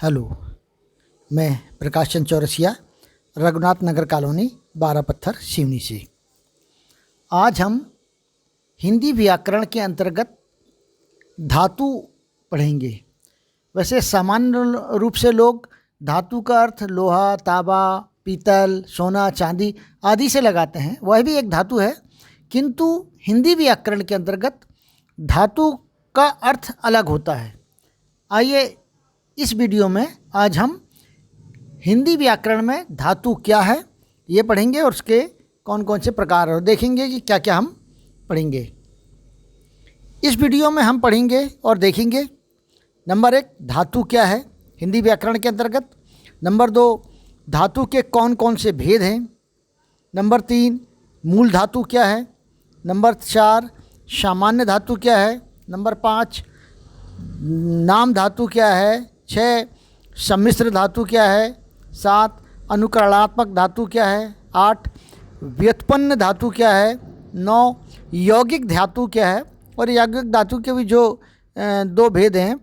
Hello, मैं Prakash Chand Chaurasia, Raghunath Nagar colony, 12 पत्थर, सिवनी से। आज हम हिंदी व्याकरण के अंतर्गत धातु पढ़ेंगे। वैसे सामान्य रूप से लोग धातु का अर्थ लोहा, तांबा, पीतल, सोना, चांदी आदि से लगाते हैं। वह भी एक धातु है, किंतु हिंदी व्याकरण के अंतर्गत धातु का अर्थ अलग होता है। आइए इस वीडियो में आज हम हिंदी व्याकरण में धातु क्या है ये पढ़ेंगे और उसके कौन कौन से प्रकार और देखेंगे कि क्या क्या हम पढ़ेंगे। इस वीडियो में हम पढ़ेंगे और देखेंगे नंबर 1 धातु क्या है हिंदी व्याकरण के अंतर्गत, नंबर 2 धातु के कौन कौन से भेद हैं, नंबर 3 मूल धातु क्या है, नंबर 4 सामान्य धातु क्या है, नंबर 5 नाम धातु क्या है, 6 सम्मिश्र धातु क्या है, 7 अनुकरणात्मक धातु क्या है, 8 व्युत्पन्न धातु क्या है, 9 यौगिक धातु क्या है। और यौगिक धातु के भी जो 2 भेद हैं,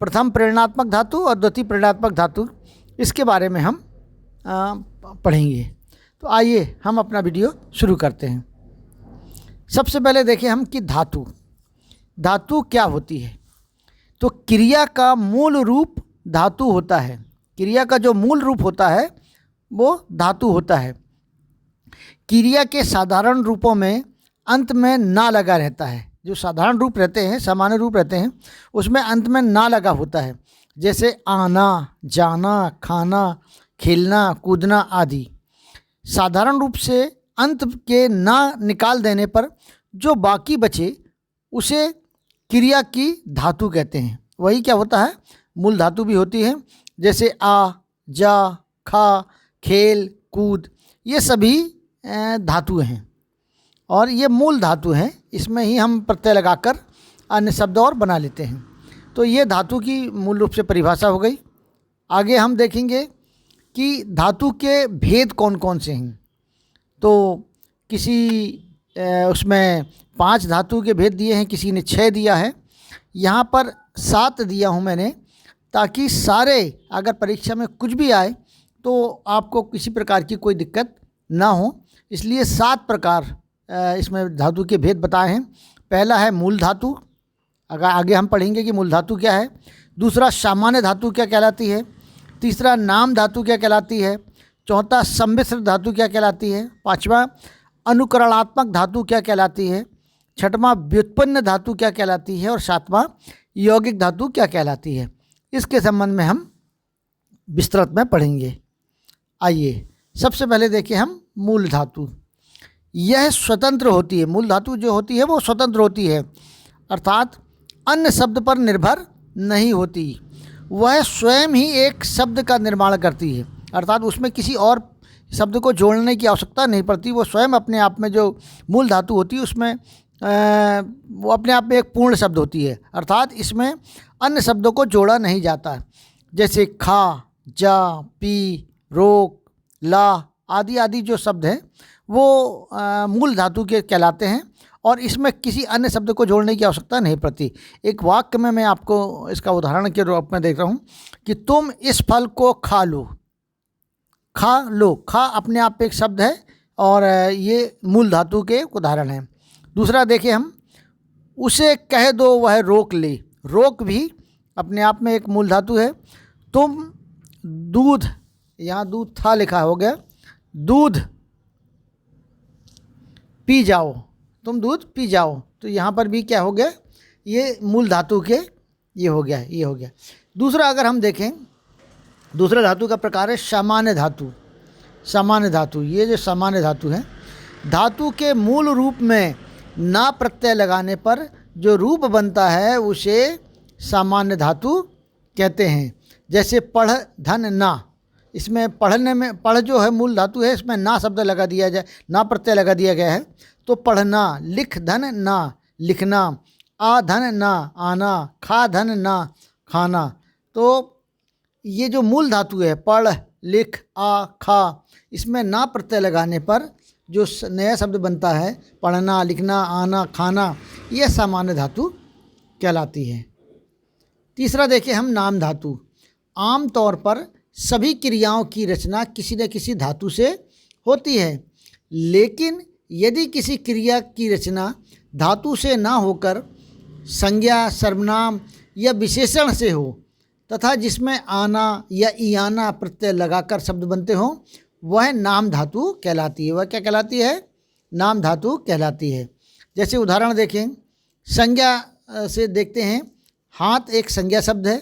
प्रथम प्रेरणात्मक धातु और द्वितीय प्रेरणात्मक धातु, इसके बारे में हम पढ़ेंगे। तो आइए हम अपना वीडियो शुरू करते हैं। सबसे पहले देखें हम कि धातु क्या होती है। तो क्रिया का मूल रूप धातु होता है। क्रिया का जो मूल रूप होता है वो धातु होता है। क्रिया के साधारण रूपों में अंत में ना लगा रहता है। जो साधारण रूप रहते हैं, सामान्य रूप रहते हैं, उसमें अंत में ना लगा होता है। जैसे आना, जाना, खाना, खेलना, कूदना आदि। साधारण रूप से अंत के ना निकाल देने पर जो बाकी बचे उसे क्रिया की धातु कहते हैं। वही क्या होता है, मूल धातु भी होती है। जैसे आ, जा, खा, खेल, कूद, ये सभी धातु हैं और ये मूल धातु हैं। इसमें ही हम प्रत्यय लगाकर अन्य शब्द और बना लेते हैं। तो ये धातु की मूल रूप से परिभाषा हो गई। आगे हम देखेंगे कि धातु के भेद कौन कौन से हैं। तो किसी उसमें 5 धातु के भेद दिए हैं, किसी ने 6 दिया है। यहाँ पर 7 दिया हूँ मैंने, ताकि सारे अगर परीक्षा में कुछ भी आए तो आपको किसी प्रकार की कोई दिक्कत ना हो, इसलिए 7 प्रकार इसमें धातु के भेद बताए हैं। पहला है मूल धातु, अगर आगे हम पढ़ेंगे कि मूल धातु क्या है। दूसरा सामान्य धातु क्या कहलाती है। तीसरा नाम धातु क्या कहलाती है। चौथा सम्मिश्र धातु क्या कहलाती है। पाँचवा अनुकरणात्मक धातु क्या कहलाती है। छठवां व्युत्पन्न धातु क्या कहलाती है और 7वां यौगिक धातु क्या कहलाती है। इसके संबंध में हम विस्तृत में पढ़ेंगे। आइए सबसे पहले देखिए हम मूल धातु। यह स्वतंत्र होती है। मूल धातु जो होती है वो स्वतंत्र होती है, अर्थात अन्य शब्द पर निर्भर नहीं होती। वह स्वयं ही एक शब्द का निर्माण करती है, अर्थात उसमें किसी और शब्द को जोड़ने की आवश्यकता नहीं पड़ती। वो स्वयं अपने आप में जो मूल धातु होती है उसमें वो अपने आप में एक पूर्ण शब्द होती है, अर्थात इसमें अन्य शब्दों को जोड़ा नहीं जाता। जैसे खा, जा, पी, रोक, ला आदि आदि जो शब्द हैं वो मूल धातु के कहलाते हैं और इसमें किसी अन्य शब्द को जोड़ने की आवश्यकता नहीं पड़ती। एक वाक्य में मैं आपको इसका उदाहरण के रूप में देख रहा हूँ कि तुम इस फल को खा लो। खा लो, खा अपने आप में एक शब्द है और ये मूल धातु के उदाहरण हैं। दूसरा देखें हम, उसे कह दो वह रोक ले। रोक भी अपने आप में एक मूल धातु है। तुम दूध, यहाँ दूध था लिखा हो गया, दूध पी जाओ, तुम दूध पी जाओ, तो यहाँ पर भी क्या हो गया, ये मूल धातु के ये हो गया। दूसरा अगर हम देखें, दूसरा धातु का प्रकार है सामान्य धातु। सामान्य धातु, ये जो सामान्य धातु है, धातु के मूल रूप में ना प्रत्यय लगाने पर जो रूप बनता है उसे सामान्य धातु कहते हैं। जैसे पढ़, धन, ना, इसमें पढ़ने में पढ़ जो है मूल धातु है, इसमें ना शब्द लगा दिया जाए, ना प्रत्यय लगा दिया गया है, तो पढ़ना। लिख, धन, ना, लिखना। आ, धन, ना, आना। खा, धन, ना, खाना। तो ये जो मूल धातु है, पढ़, लिख, आ, खा, इसमें ना प्रत्यय लगाने पर जो नया शब्द बनता है, पढ़ना, लिखना, आना, खाना, यह सामान्य धातु कहलाती है। तीसरा देखिए हम नाम धातु। आम तौर पर सभी क्रियाओं की रचना किसी न किसी धातु से होती है, लेकिन यदि किसी क्रिया की रचना धातु से ना होकर संज्ञा, सर्वनाम या विशेषण से हो तथा जिसमें आना या इयाना प्रत्यय लगाकर शब्द बनते हों, वह नाम धातु कहलाती है। वह क्या कहलाती है? नाम धातु कहलाती है। जैसे उदाहरण देखें, संज्ञा से देखते हैं। हाथ एक संज्ञा शब्द है,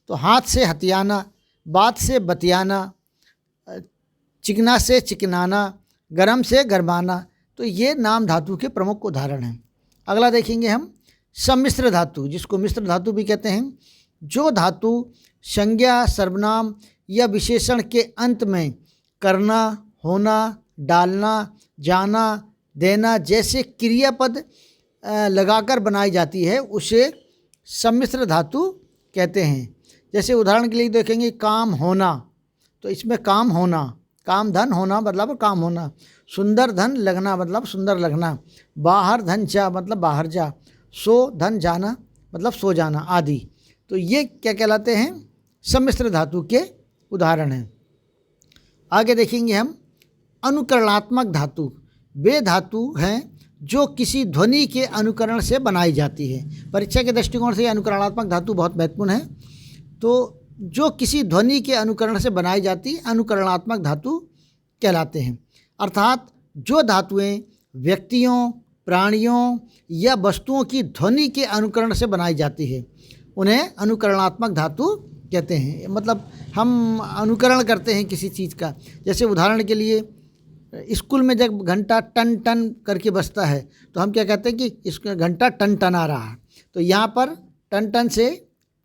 तो हाथ से हथियाना, बात से बतियाना, चिकना से चिकनाना, गरम से गरमाना, तो ये नाम धातु के प्रमुख उदाहरण हैं। अगला देखेंगे हम सम्मिश्र धातु, जिसको मिश्र धातु भी कहते हैं। जो धातु संज्ञा, सर्वनाम या विशेषण के अंत में करना, होना, डालना, जाना, देना जैसे क्रियापद लगाकर बनाई जाती है, उसे सम्मिश्र धातु कहते हैं। जैसे उदाहरण के लिए देखेंगे, काम होना, तो इसमें काम होना, काम धन होना मतलब काम होना, सुंदर धन लगना मतलब सुंदर लगना, बाहर धन जा मतलब बाहर जा, सो धन जाना मतलब सो जाना आदि। तो ये क्या कहलाते हैं? सम्मिश्र धातु के उदाहरण हैं। आगे देखेंगे हम अनुकरणात्मक धातु। वे धातु हैं जो किसी ध्वनि के अनुकरण से बनाई जाती है। परीक्षा के दृष्टिकोण से अनुकरणात्मक धातु बहुत महत्वपूर्ण है। तो जो किसी ध्वनि के अनुकरण से बनाई जाती अनुकरणात्मक धातु कहलाते हैं। अर्थात जो धातुएं व्यक्तियों, प्राणियों या वस्तुओं की ध्वनि के अनुकरण से बनाई जाती है, उन्हें अनुकरणात्मक धातु कहते हैं। मतलब हम अनुकरण करते हैं किसी चीज़ का। जैसे उदाहरण के लिए स्कूल में जब घंटा टन टन करके बजता है, तो हम क्या कहते हैं कि इसका घंटा टन टन आ रहा है। तो यहाँ पर टन टन से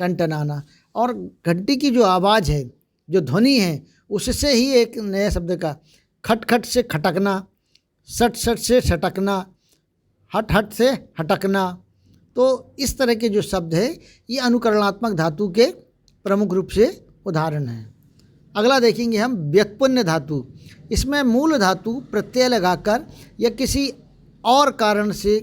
टन टन आना, और घंटी की जो आवाज़ है, जो ध्वनि है, उससे ही एक नया शब्द का खट खट से खटकना, सट सट से सटकना, हट हट से हटकना। तो इस तरह के जो शब्द है, ये अनुकरणात्मक धातु के प्रमुख रूप से उदाहरण हैं। अगला देखेंगे हम व्युत्पन्न धातु। इसमें मूल धातु प्रत्यय लगाकर या किसी और कारण से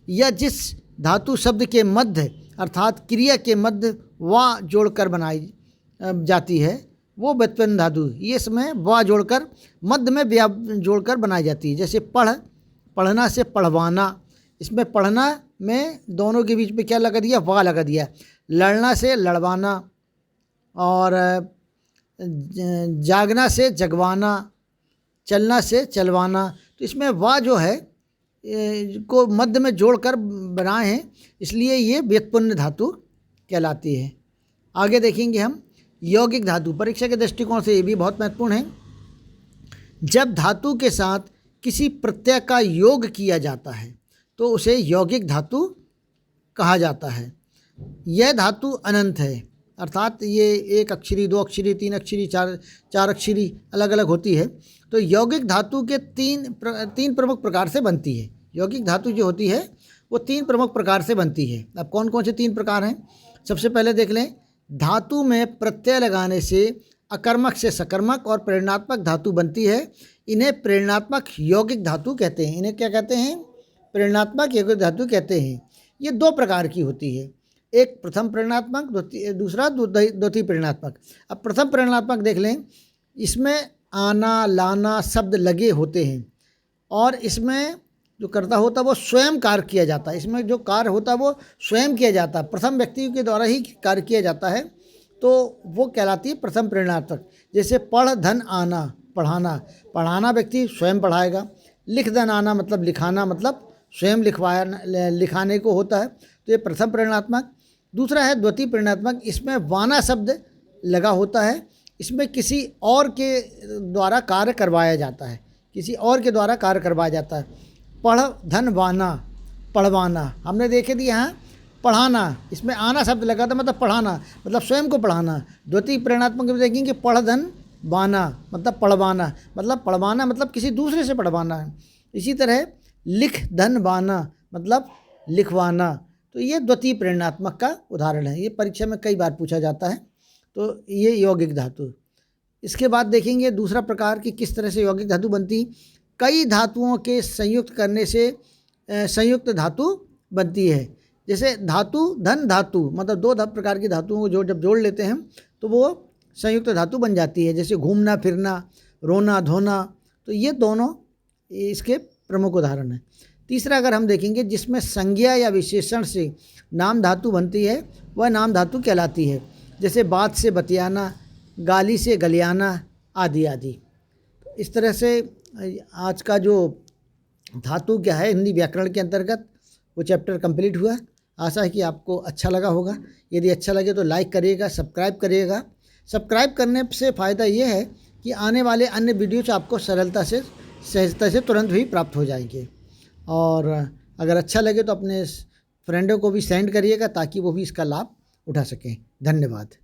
या जिस धातु शब्द के मध्य अर्थात क्रिया के मध्य वा जोड़कर बनाई जाती है, वो व्युत्पन्न धातु। ये इसमें वा जोड़कर मध्य में व्या जोड़कर बनाई जाती है। जैसे पढ़, पढ़ना से पढ़वाना, इसमें पढ़ना में दोनों के बीच में क्या लगा दिया? वा लगा दिया। लड़ना से लड़वाना, और जागना से जगवाना, चलना से चलवाना। तो इसमें वा जो है को मध्य में जोड़कर बनाए हैं, इसलिए ये व्युत्पन्न धातु कहलाती है। आगे देखेंगे हम यौगिक धातु। परीक्षा के दृष्टिकोण से ये भी बहुत महत्वपूर्ण है। जब धातु के साथ किसी प्रत्यय का योग किया जाता है, तो उसे यौगिक धातु कहा जाता है। यह धातु अनंत है, अर्थात ये एक अक्षरी, दो अक्षरी, तीन अक्षरी, चार अक्षरी अलग अलग होती है। तो यौगिक धातु के तीन प्रमुख प्रकार से बनती है। यौगिक धातु जो होती है वो तीन प्रमुख प्रकार से बनती है। अब कौन कौन से तीन प्रकार हैं? सबसे पहले देख लें, धातु में प्रत्यय लगाने से अकर्मक से सकर्मक और प्रेरणात्मक धातु बनती है। इन्हें प्रेरणात्मक यौगिक धातु कहते हैं। इन्हें क्या कहते हैं? प्रेरणात्मक यौगिक धातु कहते हैं। ये दो प्रकार की होती है, एक प्रथम प्रेरणात्मक, दूसरा द्वितीय प्रेरणात्मक। अब प्रथम प्रेरणात्मक देख लें, इसमें आना, लाना शब्द लगे होते हैं, और इसमें जो कर्ता होता है वो स्वयं कार्य किया जाता है। इसमें जो कार्य होता है वो स्वयं किया जाता है, प्रथम व्यक्ति के द्वारा ही कार्य किया जाता है, तो वो कहलाती है प्रथम प्रेरणात्मक। जैसे पढ़ धन आना, पढ़ाना, पढ़ाना व्यक्ति स्वयं पढ़ाएगा। लिख धन आना मतलब लिखाना, मतलब स्वयं लिखाने को होता है, तो ये प्रथम प्रेरणात्मक। दूसरा है द्वितीय प्रेरणात्मक। इसमें वाना शब्द लगा होता है, इसमें किसी और के द्वारा कार्य करवाया जाता है, किसी और के द्वारा कार्य करवाया जाता है। पढ़ धन वाना, पढ़वाना। हमने देखे थी यहाँ पढ़ाना, इसमें आना शब्द लगा था, मतलब पढ़ाना, मतलब स्वयं को पढ़ाना। द्वितीय प्रेरणात्मक में देखेंगे पढ़ धन वाना मतलब पढ़वाना, मतलब पढ़वाना मतलब किसी दूसरे से पढ़वाना है। इसी तरह लिख धन वाना मतलब लिखवाना। तो ये द्वितीय प्रेरणात्मक का उदाहरण है। ये परीक्षा में कई बार पूछा जाता है। तो ये यौगिक धातु। इसके बाद देखेंगे दूसरा प्रकार कि किस तरह से यौगिक धातु बनती। कई धातुओं के संयुक्त करने से संयुक्त धातु बनती है। जैसे धातु धन धातु, मतलब दो प्रकार की धातुओं को जब जोड़ लेते हैं तो वो संयुक्त धातु बन जाती है, जैसे घूमना फिरना, रोना धोना, तो ये दोनों इसके प्रमुख उदाहरण हैं। तीसरा अगर हम देखेंगे, जिसमें संज्ञा या विशेषण से नाम धातु बनती है वह नाम धातु कहलाती है, जैसे बात से बतियाना, गाली से गलियाना आदि आदि। इस तरह से आज का जो धातु क्या है हिंदी व्याकरण के अंतर्गत वो चैप्टर कंप्लीट हुआ। आशा है कि आपको अच्छा लगा होगा। यदि अच्छा लगे तो लाइक करिएगा, सब्सक्राइब करिएगा। सब्सक्राइब करने से फ़ायदा ये है कि आने वाले अन्य वीडियोज आपको सरलता से, सहजता से तुरंत ही प्राप्त हो जाएंगे। और अगर अच्छा लगे तो अपने फ्रेंडों को भी सेंड करिएगा ताकि वो भी इसका लाभ उठा सकें। धन्यवाद।